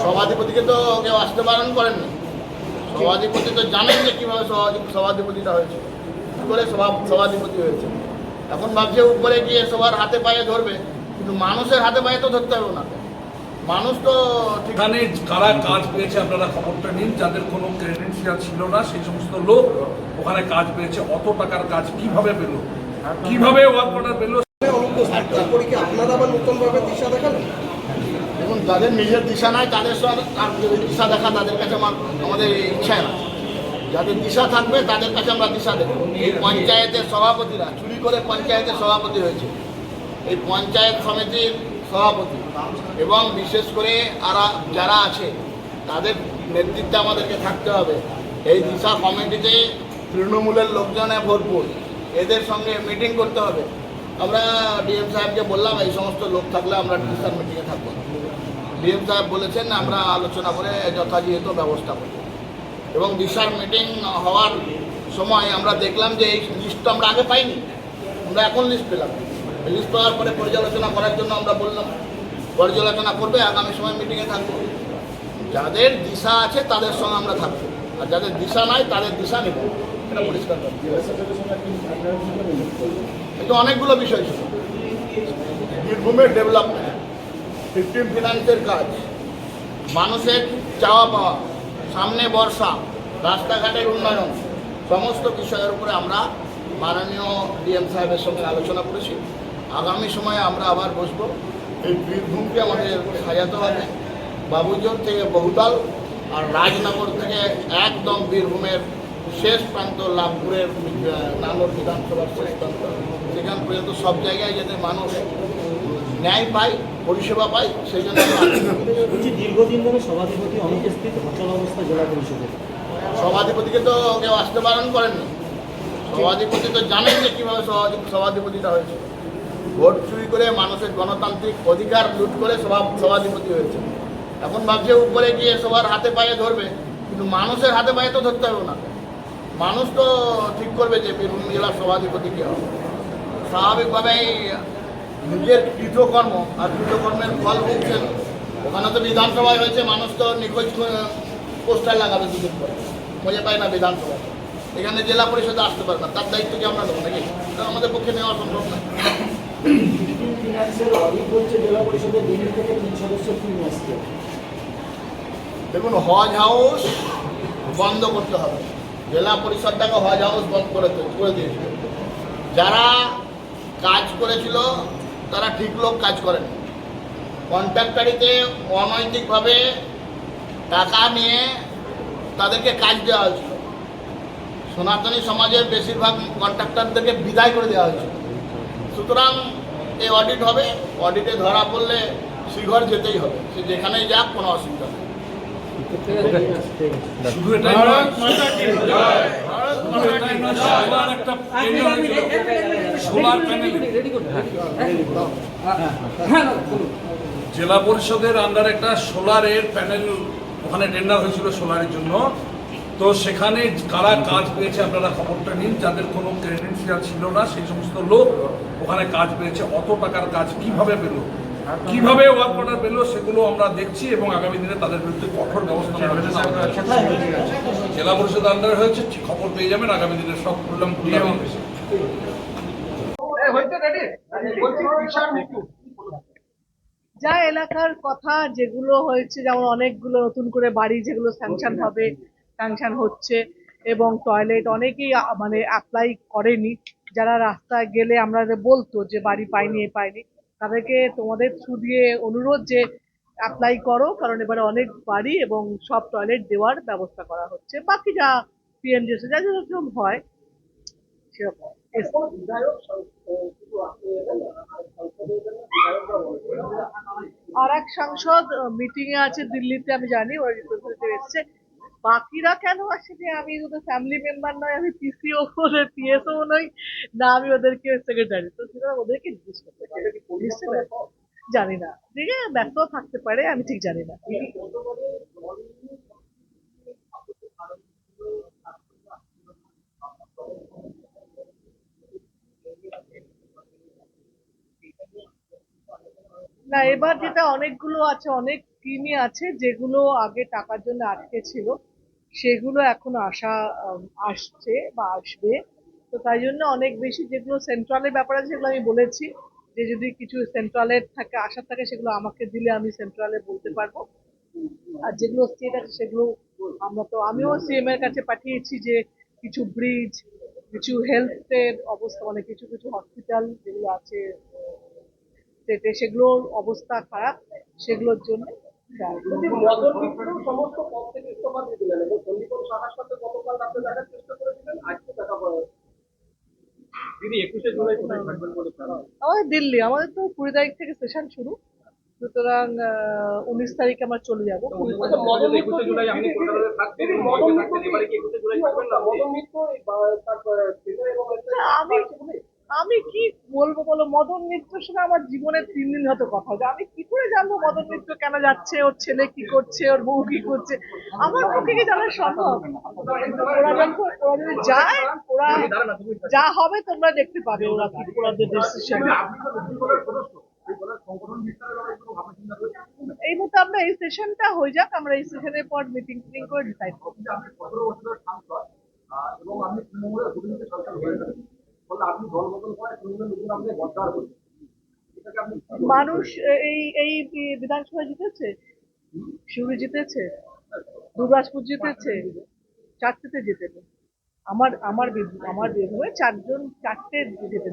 সভাধিপতিকে তো কেউ আসতে বারণ করেননি। সভাধিপতি তো জানেন যে কীভাবে সভাধিপতিটা হয়েছে, কী করে সভাধিপতি হয়েছে। এখন ভাবছে উপরে গিয়ে সবার হাতে পায়ে ধরবে, কিন্তু মানুষের হাতে পায়ে তো ধরতে হবে না। মানুষ তো এখানে কারা কাজ পেয়েছে আপনারা খবরটা নিন। যাদের কোনো ক্রেডেন্সিয়াল ছিল না সেই সমস্ত লোক ওখানে কাজ পেয়েছে। অত টাকার কাজ কিভাবে পেল, কিভাবে ওয়ার্ক অর্ডার পেল? আপনারা আবার নতুনভাবে দিশা দেখালেন। দেখুন, যাদের নিজের দিশা নাই তাদের সঙ্গে দিশা দেখা তাদের কাছে আমাদের ইচ্ছা না। যাদের দিশা থাকবে তাদের কাছে আমরা দিশা দেবো। এই পঞ্চায়েতের সভাপতিরা চুরি করে পঞ্চায়েতের সভাপতি হয়েছে, এই পঞ্চায়েত সমিতির সভাপতি এবং বিশেষ করে যারা আছে তাদের নেতৃত্বে আমাদেরকে থাকতে হবে। এই দিশা কমিটিতে তৃণমূলের লোকজনে ভরপুর, এদের সঙ্গে মিটিং করতে হবে। আমরা ডিএম সাহেবকে বললাম এই সমস্ত লোক থাকলে আমরা দিশার মিটিংয়ে থাকবো। ডিএম সাহেব বলেছেন আমরা আলোচনা করে যথাযথ ব্যবস্থা করব। এবং দিশার মিটিং হওয়ার সময় আমরা দেখলাম যে এই লিস্টটা আমরা আগে পাইনি, আমরা এখন লিস্ট পেলাম। লিস্ট পাওয়ার পরে পর্যালোচনা করার জন্য আমরা বললাম পর্যালোচনা করবে, আগামী সময় মিটিংয়ে থাকবো। যাদের দিশা আছে তাদের সঙ্গে আমরা থাকবো, আর যাদের দিশা নাই তাদের দিশা নেব। এটা পরিষ্কার করবো। এটা অনেকগুলো বিষয় ছিল, বীরভূমের ডেভেলপমেন্ট, 15 ফিনান্সের কাজ, মানুষের চাওয়া পাওয়া, সামনে বর্ষা, রাস্তাঘাটের উন্নয়ন, সমস্ত বিষয়ের উপরে আমরা মাননীয় ডিএম সাহেবের সঙ্গে আলোচনা করেছি। আগামী সময়ে আমরা আবার বসবো। এই বীরভূমকে আমাদের সাজাতে হবে, বাবুজোর থেকে বহুতাল আর রাজনগর থেকে একদম বীরভূমের শেষ প্রান্ত লাভপুরের নাগর বিধানসভার শেষ প্রান্ত, সেখান পর্যন্ত সব জায়গায় যাতে মানুষ ন্যায় পায়, পরিষেবা পায়, সেই জন্য দীর্ঘদিন ধরে সভাধিপতি অনুপস্থিত অচল অবস্থা জেলা পরিষদের। সভাধিপতিকে তো কেউ আসতে বারণ করেননি। সভাধিপতি তো জানেন যে কীভাবে সভাধিপতিটা হয়েছে। ভোট চুরি করে মানুষের গণতান্ত্রিক অধিকার লুট করে সভাধিপতি হয়েছে। এখন ভাবছে উপরে গিয়ে সবার হাতে পায়ে ধরবে, কিন্তু মানুষের হাতে পায়ে তো ধরতে হবে না। মানুষ তো ঠিক করবে যে বীরভূম জেলার সভাধিপতি কী হবে। স্বাভাবিকভাবেই নিজের কৃতকর্ম আর কৃতকর্মের ফল ভুগছেন। ওখানে তো বিধানসভায় হয়েছে, মানুষ তো নিখোঁজ পোস্টার লাগাবে দুদিন পরে, মজা পায় না বিধানসভায়। এখানে জেলা পরিষদে আসতে পারে না, তার দায়িত্ব কি আমরা নেবো নাকি? আমাদের পক্ষে নেওয়া সম্ভব না। দেখুন, হজ হাউস বন্ধ করতে হবে। জেলা পরিষদটাকে হজ হাউস বন্ধ করে দিয়েছিল। যারা কাজ করেছিল তারা ঠিক লোক কাজ করেনি। কন্ট্রাক্টারিতে অনৈতিকভাবে টাকা নিয়ে তাদেরকে কাজ দেওয়া হয়েছিল। সনাতনী সমাজের বেশিরভাগ কন্ট্রাক্টরদেরকে বিদায় করে দেওয়া হয়েছিল। সুতরাং এই অডিট হবে, অডিটে ধরা পড়লে শ্রীঘর যেতেই হবে, সে যেখানেই যাক, কোনো অসুবিধা নেই। শুধু এটাই নয়, সোলার প্যানেল জেলা পরিষদের আন্ডারে একটা সোলারের প্যানেল ওখানে টেন্ডার হয়েছিল সোলারের জন্য। তো সেখানে কারা কাজ পেয়েছে আপনারা খবরটা নিন। যাদের কোনো ক্রেডেন্সিয়াল ছিল না সেই সমস্ত লোক ওখানে কাজ পেয়েছে। অত টাকার কাজ কিভাবে পেল, কিভাবে ওয়ার্ক অর্ডার পেল, সেগুলো আমরা দেখছি এবং আগামী দিনে তাদের বিরুদ্ধে কঠোর ব্যবস্থা নেওয়া হবে। জেলা পরিষদ আন্ডারে হয়েছে, খবর পেয়ে যাবেন আগামী দিনে। সব করলাম যা এলাকার কথা যেগুলো হয়েছে, যেমন অনেকগুলো নতুন করে বাড়ি যেগুলো স্যাংশন হবে, স্যাংশন হচ্ছে, এবং টয়লেট অনেকেই মানে অ্যাপ্লাই করেনি। যারা রাস্তায় গেলে আমরা বলতো যে বাড়ি পাইনি এ পাইনি, তাদেরকে তোমাদের থ্রু দিয়ে অনুরোধ যে অ্যাপ্লাই করো, কারণ এবারে অনেক বাড়ি এবং সব টয়লেট দেওয়ার ব্যবস্থা করা হচ্ছে। বাকি যা পিএমডিএস যা যেরকম হয় সেরকম। আর এক সাংসদ মিটিং এ আছে দিল্লিতে, আমি জানি ওরা রিপ্রেজেন্টেটিভ এসছে। বাকিরা কেন আসেনি? আমি ওদের ফ্যামিলি মেম্বার নয়, আমি পিসিও ওদের পিএসও নই, না আমি ওদেরকে সেক্রেটারি, তো সেটা ওদেরকে জিজ্ঞেস করতে পারে। জানি না, ঠিক আছে, ব্যস্ত থাকতে পারে, আমি ঠিক জানি না। না, এবার যেটা অনেকগুলো আছে, অনেক স্কিমই আছে যেগুলো আগে টাকার জন্য আটকে ছিল, সেগুলো এখন আসছে বা আসবে। তো তাই জন্য অনেক বেশি যেগুলো সেন্ট্রালের ব্যাপার আছে সেগুলো আমি বলেছি যে যদি কিছু সেন্ট্রালের থাকে আশা থাকে সেগুলো আমাকে দিলে আমি সেন্ট্রালে বলতে পারবো। আর যেগুলো স্টেট আছে সেগুলো আমিও সিএম এর কাছে পাঠিয়েছি যে কিছু ব্রিজ, কিছু হেলথের অবস্থা, মানে কিছু কিছু হসপিটাল যেগুলো আছে স্টেটে সেগুলোর অবস্থা খারাপ, সেগুলোর জন্য মদন মিত্র সমস্ত পদ থেকে ইস্তফা দিয়ে দিলেন এবং চণ্ডীগড় শাখার সাথে গতকাল রাতে দেখার চেষ্টা করেছিলেন, আজকে দেখা করে। দিদি 21শে জুলাই কোথায় থাকবেন বলে তারা? আমাদের দিল্লি, আমাদের তো 20 তারিখ থেকে সেশন শুরু, সুতরাং 19 তারিখে আমরা চলে যাবো। আচ্ছা, মদন মিত্র 21শে জুলাই আপনি কলকাতাতে থাকবেন, মদন মিত্র এবারে কি 21শে জুলাই থাকবেন না? মদন মিত্র তার ছেলে এবং আমি কি বলবো বলো, মদন মিত্রের সঙ্গে আমার জীবনের 3 দিন হয়তো কথা হচ্ছে, আমি কি করে জানবো মদন মিত্র কেন যাচ্ছে, ওর ছেলে কি করছে, ওর বউ কি করছে, আমার পক্ষে কি জানা সম্ভব? ওরা যদি যায়, ওরা যা হবে তোমরা দেখতে পাবে, ওরা কি ওদের ডিসিশন। এই মতো আমরা এই সেশনটা হয়ে যাক, আমরা এই সেশনের পর মিটিং করে ডিসাইড করবো। এবং আপনি তৃণমূলের প্রতিনিধি সরকার হয়েছেন বলে আপনি দল বদল করে তৃণমূলের লোকেরা আপনি গদ্দার করছেন, এটাকে আপনি মানুষ এই বিধানসভায় জিতেছে, শিউরি জিতেছে, দুর্গাপুর জিতেছে, 4টেতে জিতেছে। আমার বিধানসভায় 4টে জিতেছে।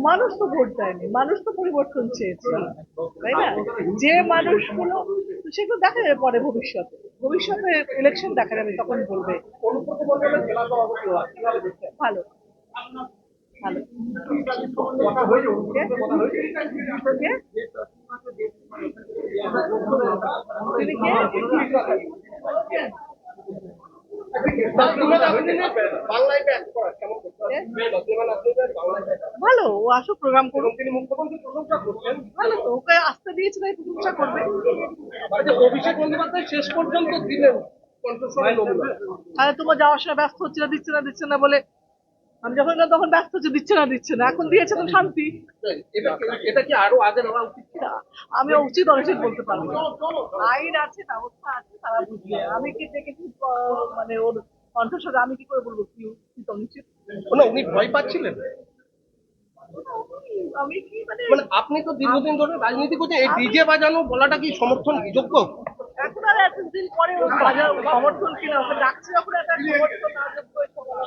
মানুষ তো ভোট দেয়নি, মানুষ তো পরিবর্তন চেয়েছে, তাই না? যে মানুষগুলো, সেগুলো দেখা যাবে পরে, ভবিষ্যতে ইলেকশন দেখা যাবে, তখন বলবে। অনুব্রত মণ্ডলের জেলা সভাপতি হওয়া কিভাবে দেখছেন? ভালো ভালো। কথা হয়েছে, অনুব্রত কথা হয়েছে। কে? তিনি কে? বাংলায় ব্যাক করা কেমন করছেন? বাংলায় ব্যাক ভালো, ও আসো প্রোগ্রাম করুন। তিনি মুখ্যমন্ত্রী প্রশংসা করছেন। ভালো তো, ওকে আসতে দিয়েছে তাই প্রশংসা করবে। অভিষেক বন্দ্যোপাধ্যায় শেষ পর্যন্ত দিলেন কণ্ঠস্বরে নমুনা। তাহলে তোমার যাওয়ার সময় ব্যস্ত হচ্ছে না, দিচ্ছে না বলে, আমি যখন না তখন ব্যস্ত হচ্ছে, দিচ্ছে না, এখন দিয়েছে তো শান্তি। এটা কি আরো আগে নেওয়া উচিত? আমি উচিত অনিশ্চিত বলতে পারবো না। আইন আছে, ব্যবস্থা আছে, তারা বুঝবে। আমি কি দেখেছি মানে ওর কণ্ঠস্বরে, আমি কি করে বলবো কি উচিত অনিশ্চিত? না, উনি ভয় পাচ্ছিলেন। আমি কি মানে আপনি তো দীর্ঘদিন ধরে রাজনীতি করছেন, এই ডিজে বাজানো বলাটা কি সমর্থন যোগ্য? এখন আর এতদিন পরে ওর বাজার সমর্থন কিনা, ওকে ডাকছে যখন একটা সমর্থন না যোগ্য এটা বলা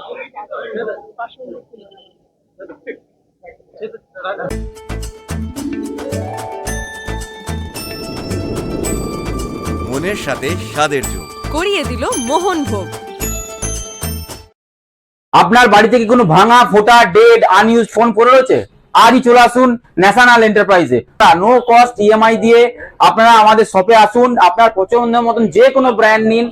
মনের সাথে স্বাদের যোগ করিয়ে দিল মোহনভোগ। আপনার বাড়ি থেকে কোনো ভাঙা, ফোটা, ডেড, আনইউজড ফোন পড়ে রয়েছে? আজই চলে আসুন ন্যাশনাল এন্টারপ্রাইজে। নো কস্ট ইএমআই দিয়ে আপনারা আমাদের শপে আসুন, আপনার পছন্দের মতন যে কোনো ব্র্যান্ড নিন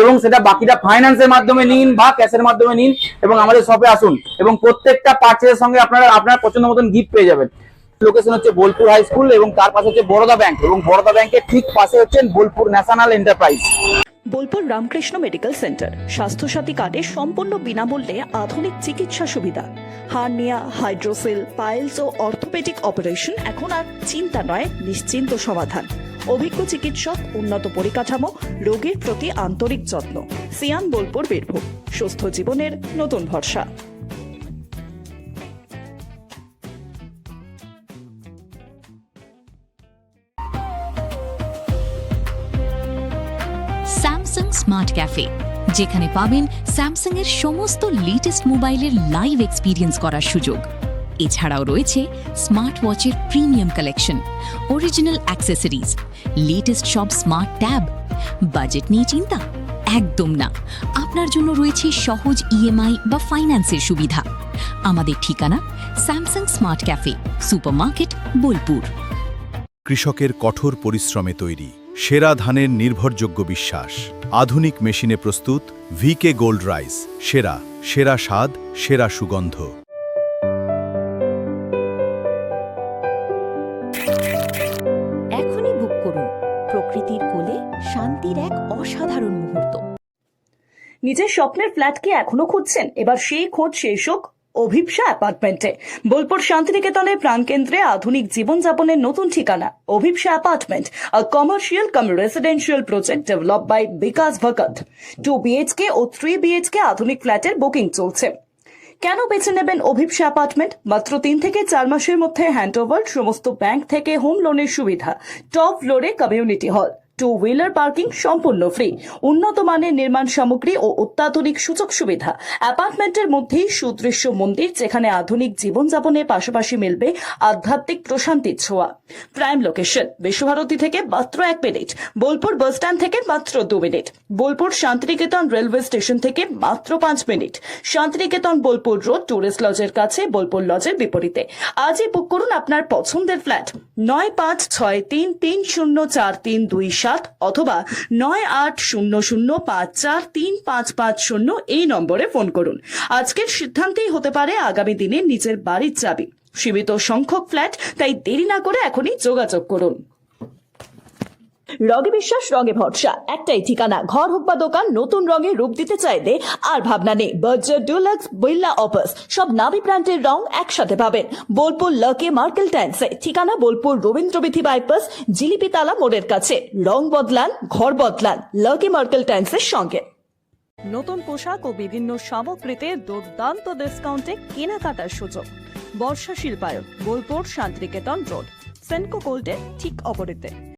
এবং সেটা বাকিটা ফাইন্যান্সের মাধ্যমে নিন বা ক্যাশের মাধ্যমে নিন এবং আমাদের শপে আসুন এবং প্রত্যেকটা পারচেজের সঙ্গে আপনারা আপনার পছন্দ মতন গিফট পেয়ে যাবেন। লোকেশন হচ্ছে বোলপুর হাই স্কুল এবং তার পাশে হচ্ছে বরোদা ব্যাংক এবং বরোদা ব্যাংকের ঠিক পাশে হচ্ছে Bolpur national enterprise. Bolpur Ramakrishna medical centre Swasthya Sathi কার্ডে সম্পূর্ণ বিনামূল্যে আধুনিক চিকিৎসা সুবিধা, হার্নিয়া, হাইড্রোসেল, পাইলস ও অর্থোপেডিক অপারেশন এখন আর চিন্তা নয়, নিশ্চিন্ত সমাধান। অভিজ্ঞ চিকিৎসক, উন্নত পরিকাঠামো, রোগীর প্রতি আন্তরিক যত্ন। সিয়ান বোলপুর বীরভূম, সুস্থ জীবনের নতুন ভরসা। স্যামসাং স্মার্ট ক্যাফে, যেখানে পাবেন স্যামসাং এর সমস্ত লেটেস্ট মোবাইলের লাইভ এক্সপিরিয়েন্স করার সুযোগ। এছাড়াও রয়েছে স্মার্ট ওয়াচের premium collection, original accessories, latest সব স্মার্ট ট্যাব। বাজেট নিয়ে চিন্তা? একদম না, আপনার জন্য রয়েছে সহজ ইএমআই বা ফাইন্যান্সের সুবিধা। আমাদের ঠিকানা Samsung smart cafe, supermarket, Bolpur. কৃষকের কঠোর পরিশ্রমে তৈরি সেরা ধানের নির্ভরযোগ্য বিশ্বাস, আধুনিক মেশিনে প্রস্তুত ভিকে গোল্ড রাইস। সেরা সেরা স্বাদ, সেরা সুগন্ধ। এখনই বুক করুন প্রকৃতির কোলে শান্তির এক অসাধারণ মুহূর্ত। নিজের স্বপ্নের ফ্ল্যাট কি এখনো খুঁজছেন? এবার সেই খোঁজ শেষ হোক অভিপ্সা অ্যাপার্টমেন্টে। বোলপুর শান্তিনিকেতনের প্রাণকেন্দ্রে আধুনিক জীবনযাপনের নতুন ঠিকানা Abhipsa apartment, a commercial cum residential project developed by Bikash Bhagat. 2 BHK ও 3 BHK আধুনিক ফ্ল্যাটের বুকিং চলছে। কেন বেছে নেবেন অভিপ্সা অ্যাপার্টমেন্ট? মাত্র 3 থেকে 4 মাসের মধ্যে হ্যান্ডওভার, সমস্ত ব্যাংক থেকে হোম লোনের সুবিধা, টপ ফ্লোরে কমিউনিটি হল, 2 হুইলার পার্কিং সম্পূর্ণ ফ্রি, উন্নত মানের নির্মাণ সামগ্রী ও অত্যাধুনিক সুযোগ সুবিধা। অ্যাপার্টমেন্টের মধ্যেই সুদৃশ্য মন্দির, যেখানে আধুনিক জীবনযাপনের পাশাপাশি মিলবে আধ্যাত্মিক প্রশান্তির ছোঁয়া। প্রাইম লোকেশন, বিশ্বভারতী থেকে মাত্র 1 মিনিট, বোলপুর বাস স্ট্যান্ড থেকে মাত্র 2 minute, Bolpur Shantiniketan railway station থেকে মাত্র 5 minute, Shantiniketan Bolpur road tourist লজের কাছে, বোলপুর লজের বিপরীতে। আজই বুক করুন আপনার পছন্দের ফ্ল্যাট 9563304327 অথবা 9800543550 এই নম্বরে ফোন করুন। আজকের সিদ্ধান্তেই হতে পারে আগামী দিনে নিজের বাড়ির চাবি। সীমিত সংখ্যক ফ্ল্যাট, তাই দেরি না করে এখনই যোগাযোগ করুন। রঙে বিশ্বাস, রঙে ভরসা, একটাই ঠিকানা। ঘর হোক বা দোকান, নতুন রঙে রূপ দিতে চাইলে আর ভাবনা নেই। বার্জার, ডুলাক্স, বিল্লা অপাস সব নামি ব্র্যান্ডের রং একসাথে পাবেন বোলপুর লাকি মার্কেল টাইলসে। ঠিকানা বোলপুর রবীন্দ্রবিথি বাইপাস, জিলিপিতালা মোড়ের কাছে। রং বদলান, ঘর বদলান, লাকি মার্কেল টাইলসের সঙ্গে। নতুন পোশাক ও বিভিন্ন সামগ্রীতে দুর্দান্ত ডিসকাউন্টে কেনাকাটার সুযোগ। বর্ষা শিল্পায়ন, বোলপুর শান্তিনিকেতন রোড, সেনকো গোল্ডের ঠিক অপোজিটে।